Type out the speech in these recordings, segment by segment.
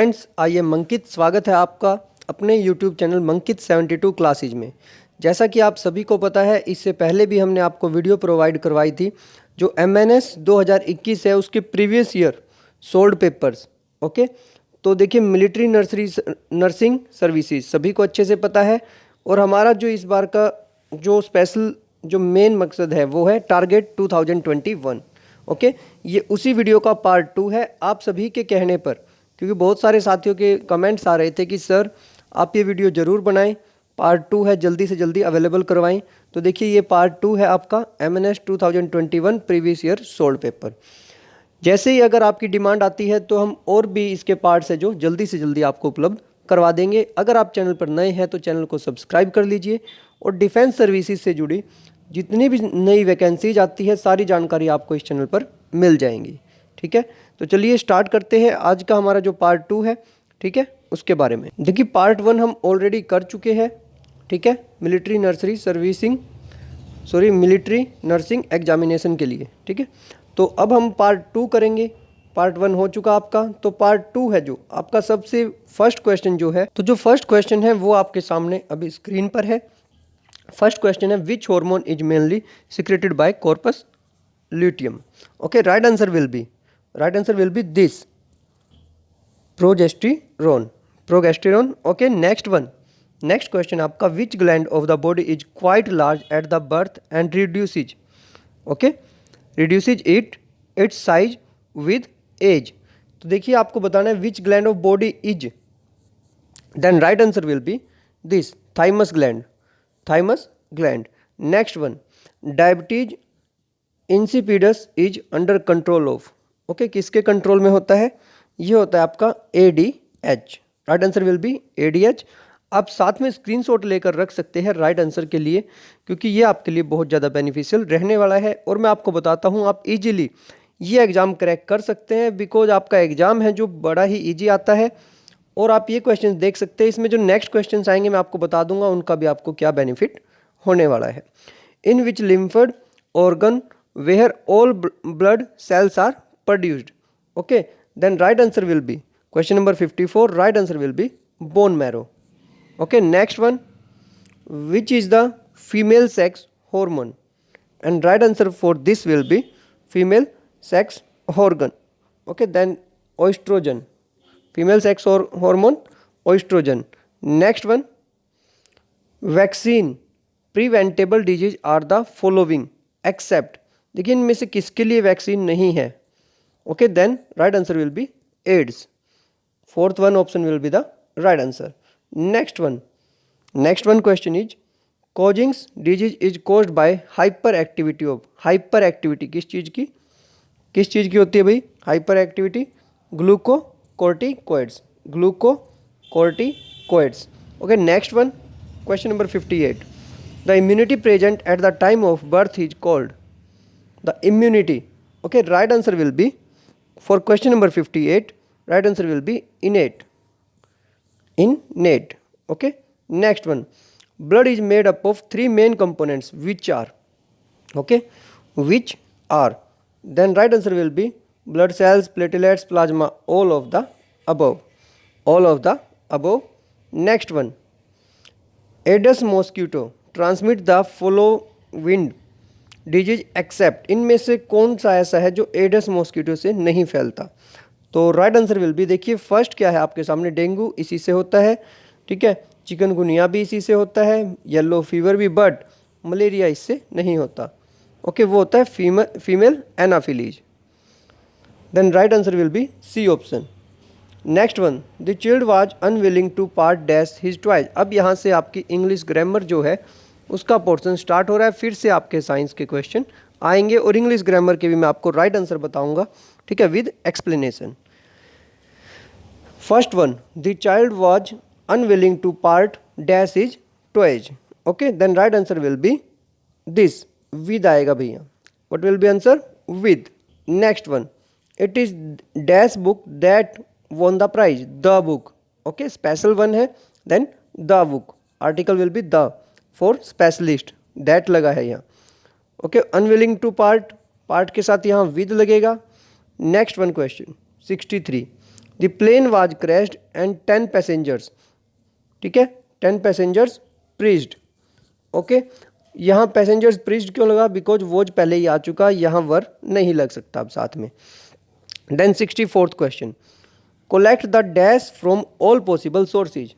Friends, I am मंकित। स्वागत है आपका अपने यूट्यूब चैनल मंकित 72 क्लासेज में। जैसा कि आप सभी को पता है, इससे पहले भी हमने आपको वीडियो प्रोवाइड करवाई थी जो MNS 2021 है उसके previous year sold papers. Okay, तो देखिए मिलिट्री नर्सिंग सर्विसेज सभी को अच्छे से पता है, और हमारा जो इस बार का जो स्पेशल जो मेन मकसद है वो है टारगेट 2021। ओके, ये उसी वीडियो का पार्ट 2 है। आप सभी के कहने पर, क्योंकि बहुत सारे साथियों के कमेंट्स आ रहे थे कि सर आप ये वीडियो ज़रूर बनाएं, पार्ट 2 है, जल्दी से जल्दी अवेलेबल करवाएं। तो देखिए ये पार्ट 2 है आपका MNS 2021 previous year solved paper. जैसे ही अगर आपकी डिमांड आती है तो हम और भी इसके पार्ट्स है जो जल्दी से जल्दी आपको उपलब्ध करवा देंगे। अगर आप चैनल पर नए हैं तो चैनल को सब्सक्राइब कर लीजिए, और डिफेंस सर्विसेज से जुड़ी जितनी भी नई वैकेंसीज आती है सारी जानकारी आपको इस चैनल पर मिल जाएंगी। ठीक है, तो चलिए स्टार्ट करते हैं आज का हमारा जो पार्ट 2 है। ठीक है, उसके बारे में देखिए पार्ट 1 हम ऑलरेडी कर चुके हैं। ठीक है, मिलिट्री नर्सिंग एग्जामिनेशन के लिए। ठीक है, तो अब हम पार्ट 2 करेंगे। पार्ट 1 हो चुका आपका, तो पार्ट 2 है जो आपका सबसे फर्स्ट क्वेश्चन जो है, तो जो फर्स्ट क्वेश्चन है वो आपके सामने अभी स्क्रीन पर है। फर्स्ट क्वेश्चन है which hormone is mainly secreted by corpus luteum. Okay, right answer will be this progesterone. Okay, next question आपका which gland of the body is quite large at the birth and reduces its size with age. तो देखिए आपको बताना है which gland of body is, then right answer will be this thymus gland. Next one, diabetes insipidus is under control of. Okay, किसके control में होता है? ये होता है आपका ADH। Right answer will B ADH। आप साथ में स्क्रीनशॉट लेकर रख सकते हैं राइट आंसर के लिए, क्योंकि ये आपके लिए बहुत ज़्यादा बेनिफिशियल रहने वाला है। और मैं आपको बताता हूँ आप इजीली ये एग्ज़ाम क्रैक कर सकते हैं, बिकॉज आपका एग्ज़ाम है जो बड़ा ही ईजी आता है। और आप ये क्वेश्चन देख सकते हैं, इसमें जो नेक्स्ट क्वेश्चन आएंगे मैं आपको बता दूंगा उनका भी आपको क्या बेनिफिट होने वाला है। In which lymphoid organ where all blood cells are produced. Okay, then right answer will be question number 54, right answer will be bone marrow. Okay, next one, which is the female sex hormone, and right answer for this will be female sex organ. Okay, then oestrogen, female sex और hormone oestrogen. Next one, vaccine preventable disease are the following except. देखिए इनमें से किसके लिए vaccine नहीं है? Okay, then right answer will be AIDS. Fourth one option will be the right answer. Next one question is Cushing's disease is caused by hyper activity of. Hyper activity किस चीज़ की होती है भाई? Hyper activity glucocorticoids. Okay, next one question number 58, the immunity present at the time of birth is called the immunity. Okay, right answer will be for question number 58, right answer will B innate। Okay, next one, blood is made up of 3 main components which are। okay, which are, then right answer will be blood cells, platelets, plasma, all of the above। next one, Aedes mosquito transmit the following disease except। इनमें से कौन सा ऐसा है जो AIDS mosquito से नहीं फैलता? तो राइट आंसर विल बी, देखिए फर्स्ट क्या है आपके सामने, डेंगू इसी से होता है। ठीक है, चिकनगुनिया भी इसी से होता है, येलो फीवर भी, बट मलेरिया इससे नहीं होता। ओके, वो होता है female anopheles. Then right answer will be C option. Next one, the child was unwilling to part dash his toys. अब यहाँ से आपकी इंग्लिश ग्रामर जो है उसका पोर्शन स्टार्ट हो रहा है। फिर से आपके साइंस के क्वेश्चन आएंगे और इंग्लिश ग्रामर के भी मैं आपको राइट आंसर बताऊंगा। ठीक है, with explanation. First one, the child was unwilling to part dash his toys। okay, then right answer will be this with आएगा भैया। what will be answer? with। next one, it is dash book that won the prize। the book। okay, special one है, then the book, article will be the for specialist, that लगा है यहाँ। okay, unwilling to part के साथ यहाँ with लगेगा। next one question 63, the plane was crashed and 10 passengers, ठीक है, 10 पैसेंजर्स प्रीज्ड, ओके। यहाँ पैसेंजर्स प्रीज्ड क्यों लगा, बिकॉज वोज पहले ही आ चुका, यहाँ वर नहीं लग सकता अब साथ में। Then 64th question, collect the dash from all possible sources,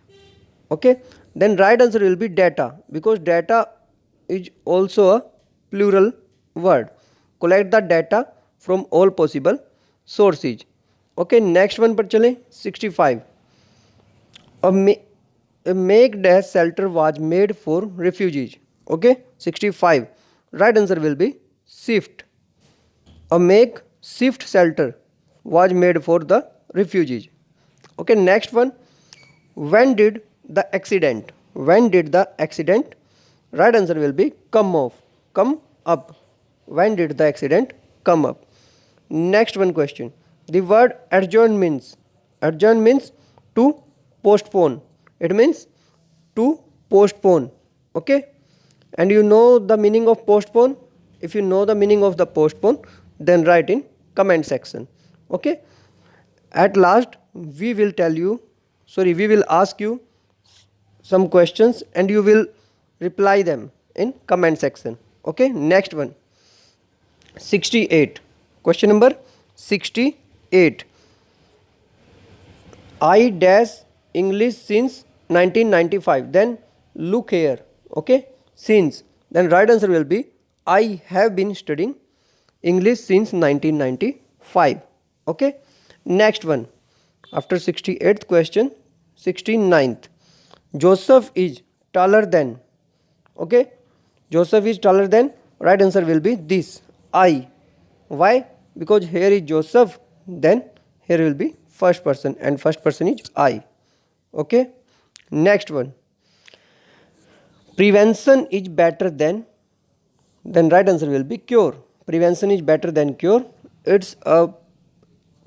okay. Then right answer will be data, because data is also a plural word. Collect the data from all possible sources, okay. Next one पर चले 65, a make dash shelter was made for refugees, okay. 65 right answer will be shift, a make shift shelter was made for the refugees, okay. Next one, when did the accident, when did the accident, right answer will be come up, when did the accident come up. Next one question, the word adjourn means to postpone, it means to postpone, okay. And you know the meaning of postpone, if you know the meaning of the postpone then write in comment section, okay. At last we will ask you some questions and you will reply them in comment section, okay. Next one 68, question number 68, I dash English since 1995, then look here, okay, since, then right answer will be I have been studying English since 1995, okay. Next one, after 68th question, 69th, Joseph is taller than, okay, Joseph is taller than, right answer will be this I. Why? Because here is Joseph, then here will be first person and first person is I, okay. Next one, prevention is better than, then right answer will be cure, prevention is better than cure, it's a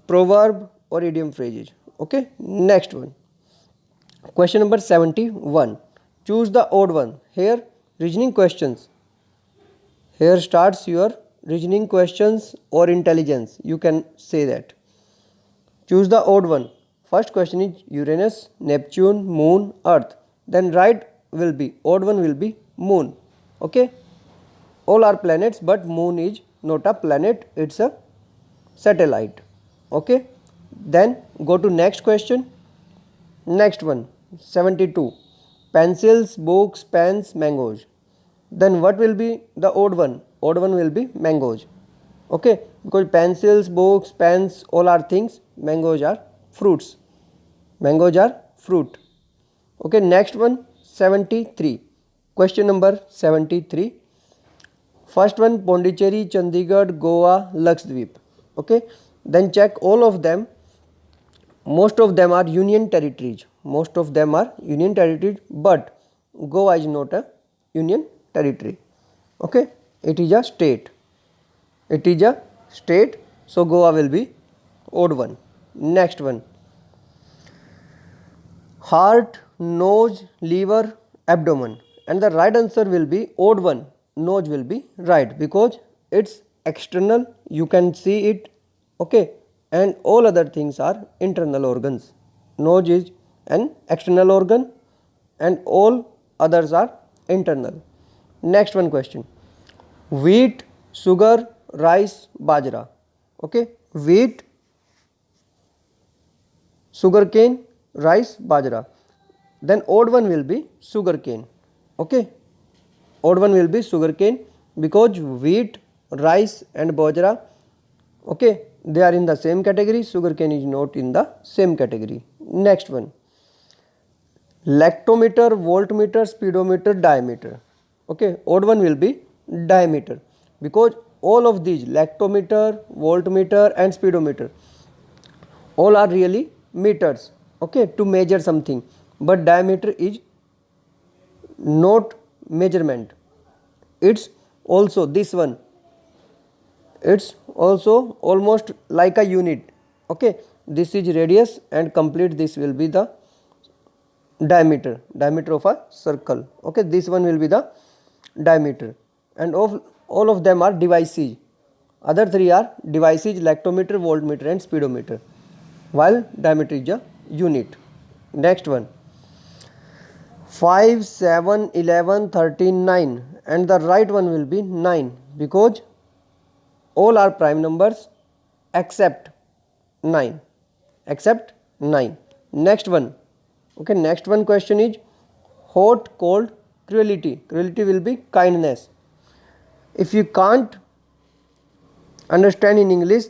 proverb or idiom phrases, okay. Next one, question number 71, choose the odd one, here reasoning questions, here starts your reasoning questions or intelligence, you can say that. Choose the odd one, first question is Uranus, Neptune, Moon, Earth, then right will be, odd one will be Moon, okay. All are planets but Moon is not a planet, it's a satellite, okay. Then go to next question, next one 72, pencils, books, pens, mangoes, then what will be the odd one, odd one will be mangoes, okay, because pencils, books, pens all are things, mangoes are fruits, mangoes are fruit, okay. Next one 73, question number 73, first one Pondicherry, Chandigarh, Goa, Lakshadweep, okay. Then check all of them, most of them are union territories, most of them are union territories, but Goa is not a union territory, okay, it is a state, it is a state, so Goa will be odd one. Next one, heart, nose, liver, abdomen, and the right answer will be odd one, nose will be right because it's external, you can see it, okay, and all other things are internal organs, nose is an external organ and all others are internal. Next one question, wheat, sugar, rice, bajra, okay, wheat, sugarcane, rice, bajra, then odd one will be sugarcane, okay, odd one will be sugarcane because wheat, rice and bajra, okay, they are in the same category, sugarcane is not in the same category. Next one, lactometer, voltmeter, speedometer, diameter, okay, odd one will be diameter because all of these lactometer, voltmeter and speedometer all are really meters, okay, to measure something, but diameter is not measurement, it's also this one, it's also almost like a unit, okay, this is radius and complete this will be the diameter, diameter of a circle, okay, this one will be the diameter, and all of them are devices, other three are devices, lactometer, voltmeter and speedometer. while diameter is a unit. Next one, 5, 7, 11, 13, 9, and the right one will be 9 because all are prime numbers except 9, except 9. Next one, okay, next one question is hot, cold, cruelty. Cruelty will be kindness. If you can't understand in English,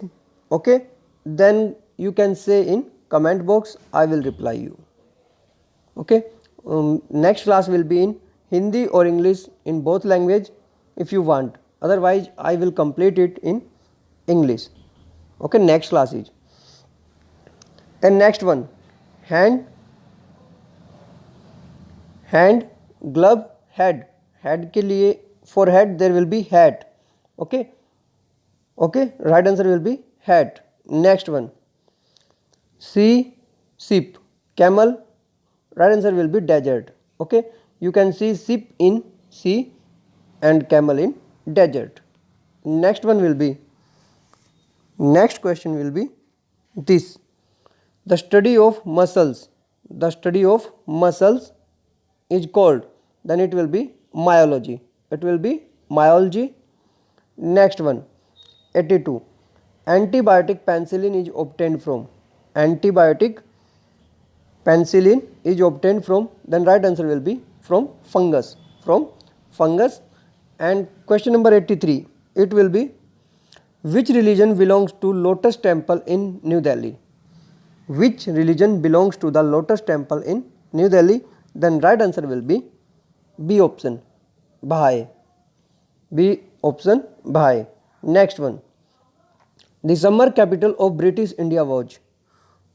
okay, then you can say in comment box, I will reply you. Okay, next class will be in Hindi or English, in both language if you want, otherwise I will complete it in English. Okay, next class is, and next one, hand, hand, glove, head. Head के लिए, for head there will be hat. Okay, okay, right answer will be hat. Next one, sea, ship, camel, right answer will be desert. Okay, you can see ship in sea and camel in desert. Next one will be, next question will be this, the study of muscles. The study of muscles is called, then it will be myology. It will be myology. Next one, 82, antibiotic penicillin is obtained from. Antibiotic penicillin is obtained from, then right answer will be from fungus. From fungus. And question number 83, it will be, which religion belongs to Lotus Temple in New Delhi? Which religion belongs to the Lotus Temple in New Delhi? Then right answer will be B option, Baha'i. B option, Baha'i. Next one, the summer capital of British India was.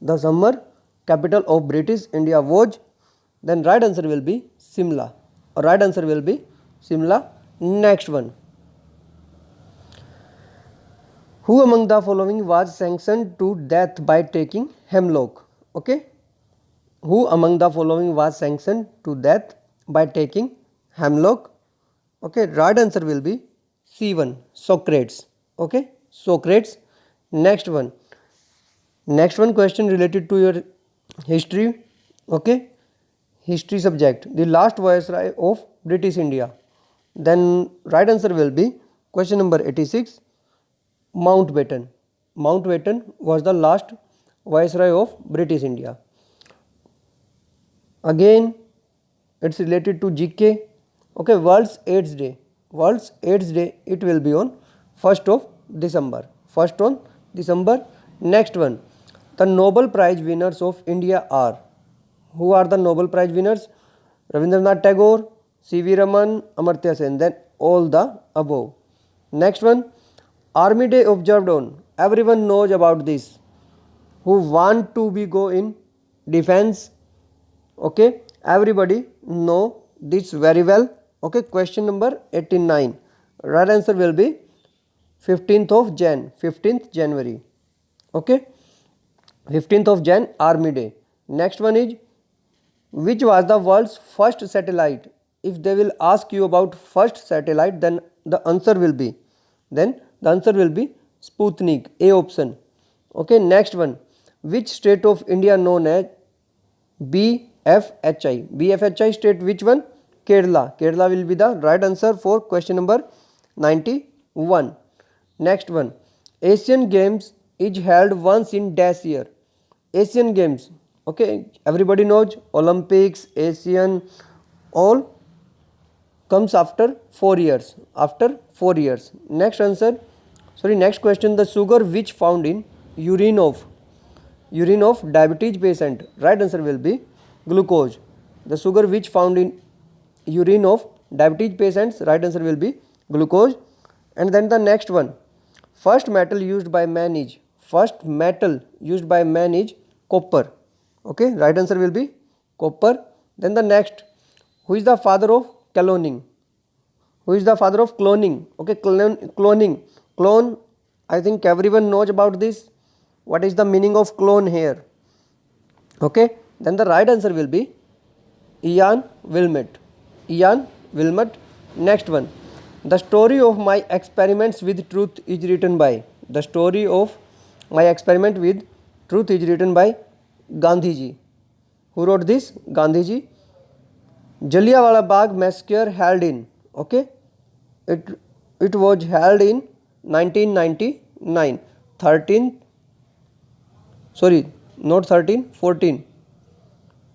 The summer capital of British India was, then right answer will be Simla. Right answer will be Simla. Next one, who among the following was sanctioned to death by taking hemlock? Okay, who among the following was sanctioned to death by taking hemlock? Okay, right answer will be C1, Socrates. Okay, Socrates. Next one, next one question related to your history. Okay, history subject, the last viceroy of British India. Then right answer will be question number 86, Mountbatten. Mountbatten was the last viceroy of British India. Again, it's related to GK. Okay, World's AIDS Day. World's AIDS Day, it will be on 1st of December. 1st on December. Next one, the Nobel Prize winners of India are. Who are the Nobel Prize winners? Rabindranath Tagore, C.V. Raman, Amartya Sen. Then all the above. Next one, Army Day observed on. Everyone knows about this. Who want to be go in defense? Okay, everybody know this very well. Okay, question number 89. Right answer will be 15th of Jan, 15th January. Okay, 15th of Jan, Army Day. Next one is, which was the world's first satellite? If they will ask you about first satellite, then the answer will be, Sputnik, A option. Okay, next one, which state of India known as BFHI? BFHI state which one? Kerala. Kerala will be the right answer for question number 91. Next one, Asian Games is held once in dash year. Asian Games, okay, everybody knows Olympics, Asian, all comes after 4 years. After 4 years. Next answer, next question, the sugar which found in urine of diabetes patient, right answer will be glucose. The sugar which found in urine of diabetes patients, right answer will be glucose. And then the next one, first metal used by man is copper. Okay, right answer will be copper. Then the next, who is the father of cloning? Okay, clone, I think everyone knows about this. What is the meaning of clone here? Okay, then the right answer will be Ian Wilmot. Next one, the story of my experiments with truth is written by. The story of my experiment with Truth is written by Gandhiji. Who wrote this? Gandhiji. Jallianwala Bagh massacre held in, okay, it was held in 1999, 13, sorry, not 13, 14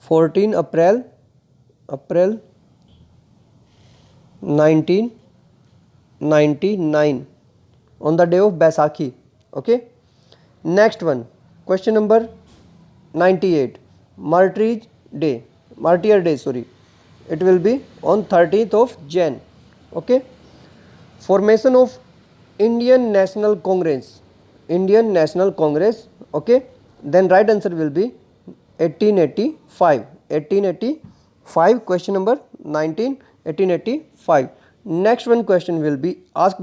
April 1999 on the day of Baisakhi. Okay. Next one, question number 98. Martyr Day. It will be on 13th of Jan. Okay. Formation of Indian National Congress. Okay. Then right answer will be 1885. Question number 19, 1885. Next one question will be asked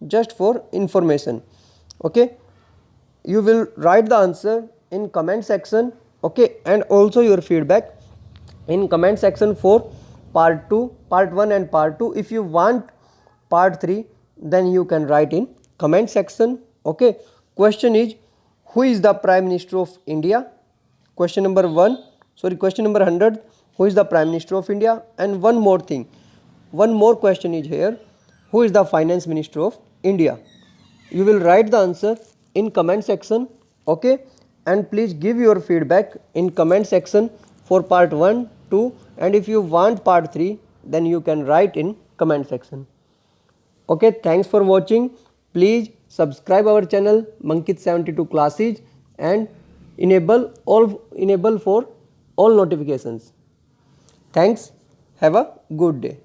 just for information. Okay. You will write the answer in comment section. Okay. And also your feedback in comment section for part 2, part 1 and part 2. If you want part 3, then you can write in comment section. Okay. Question is, who is the Prime Minister of India? Question number 100. Who is the Prime Minister of India? And one more thing. One more question is here. Who is the Finance Minister of India? You will write the answer in comment section. Okay. And please give your feedback in comment section for part 1, 2, and if you want part 3, then you can write in comment section. Okay, thanks for watching. Please subscribe our channel Mankit72 Classes and enable for all notifications. Thanks. Have a good day.